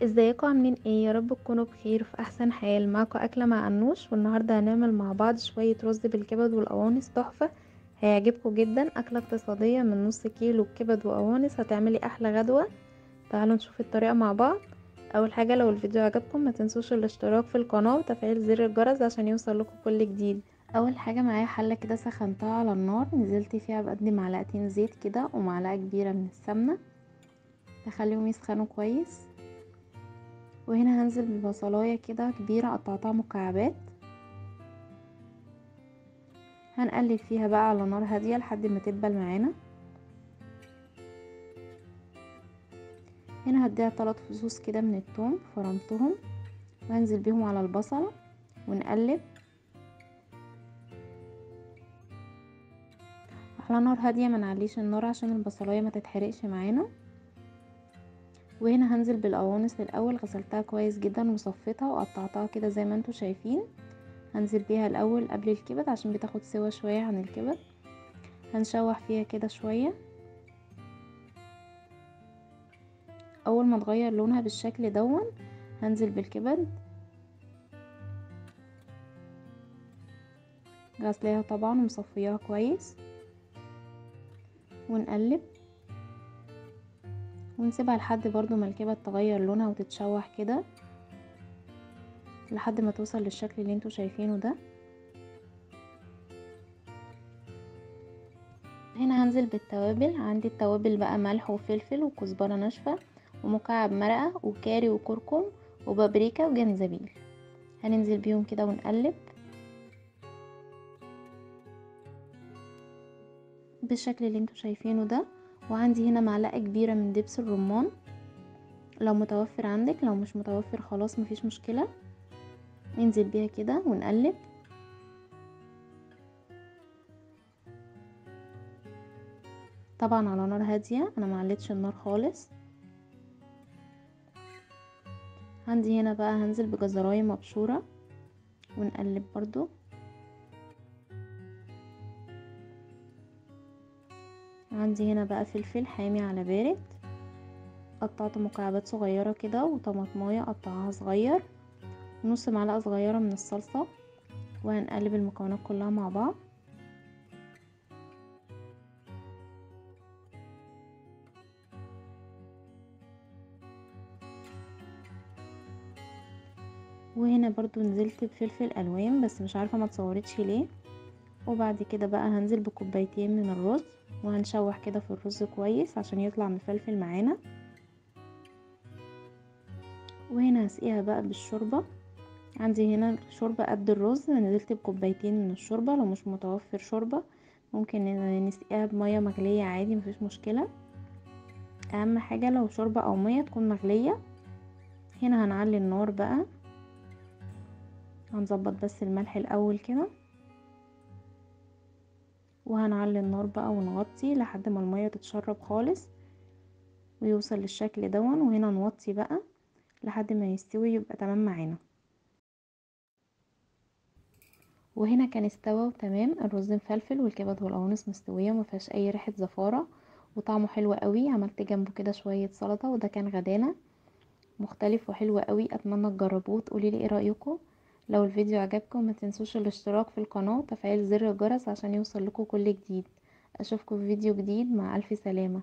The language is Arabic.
ازيكم عاملين ايه؟ يا رب تكونوا بخير في احسن حال. معاكم اكله مع انوش، والنهارده هنعمل مع بعض شويه رز بالكبد والقوانص تحفه. هيعجبكم جدا. اكله اقتصاديه من نص كيلو كبد وقوانص هتعملي احلى غدوه. تعالوا نشوف الطريقه مع بعض. اول حاجه، لو الفيديو عجبكم ما تنسوش الاشتراك في القناه وتفعيل زر الجرس عشان يوصل لكم كل جديد. اول حاجه، معايا حله كده سخنتها على النار، نزلت فيها بقد معلقتين زيت كده ومعلقه كبيره من السمنه، تخليهم يسخنوا كويس. وهنا هنزل ببصلايه كده كبيره قطعتها مكعبات، هنقلب فيها بقى على نار هاديه لحد ما تدبل معانا. هنا هديها 3 فصوص كده من الثوم فرمتهم، وهنزل بيهم على البصله ونقلب على نار هاديه، ما نعليش النار عشان البصلايه ما تتحرقش معانا. وهنا هنزل بالقوانص الاول، غسلتها كويس جدا وصفيتها وقطعتها كده زي ما انتوا شايفين. هنزل بيها الاول قبل الكبد عشان بتاخد سوا شويه عن الكبد. هنشوح فيها كده شويه، اول ما تغير لونها بالشكل دون هنزل بالكبد، غسلاها طبعا ومصفياها كويس، ونقلب ونسيبها لحد برضو ما الكبد تغير لونها وتتشوح كده لحد ما توصل للشكل اللي انتوا شايفينه ده. هنا هنزل بالتوابل. عندي التوابل بقى ملح وفلفل وكزبرة ناشفة ومكعب مرقة وكاري وكركم وبابريكا وجنزبيل. هننزل بيهم كده ونقلب بالشكل اللي انتوا شايفينه ده. وعندي هنا معلقة كبيرة من دبس الرمان، لو متوفر عندك، لو مش متوفر خلاص مفيش مشكلة. ننزل بيها كده ونقلب طبعا على نار هادية، انا معلتش النار خالص. عندي هنا بقى هنزل بجزراية مبشورة ونقلب برضو. عندي هنا بقى فلفل حامي على بارد، قطعته مكعبات صغيرة كده، وطماطماية قطعها صغير، ونص معلقة صغيرة من الصلصة. وهنقلب المكونات كلها مع بعض. وهنا برضو نزلت بفلفل الوان بس مش عارفة ما تصورتش ليه. وبعد كده بقى هنزل بكوبايتين من الرز، وهنشوح كده في الرز كويس عشان يطلع مفلفل معانا. وهنا هسقيها بقى بالشوربة. عندي هنا شوربة قد الرز، نزلت بكوبايتين من الشوربة. لو مش متوفر شوربة ممكن نسقيها بمية مغلية عادي، مفيش مشكلة. اهم حاجة لو شوربة او مية تكون مغلية. هنا هنعلي النار بقى، هنظبط بس الملح الاول كده، وهنعلي النار بقى ونغطي لحد ما المية تتشرب خالص ويوصل للشكل دون. وهنا نوطي بقى لحد ما يستوي يبقى تمام معانا. وهنا كان استوى وتمام، الرز مفلفل والكبد والقوانص مستويه ومفيهاش اي ريحه زفاره، وطعمه حلو قوي. عملت جنبه كده شويه سلطه، وده كان غدانا مختلف وحلو قوي. اتمنى تجربوه وتقولي لي ايه رايكم. لو الفيديو عجبكم ما تنسوش الاشتراك في القناه وتفعيل زر الجرس عشان يوصل لكم كل جديد. اشوفكم في فيديو جديد، مع الف سلامه.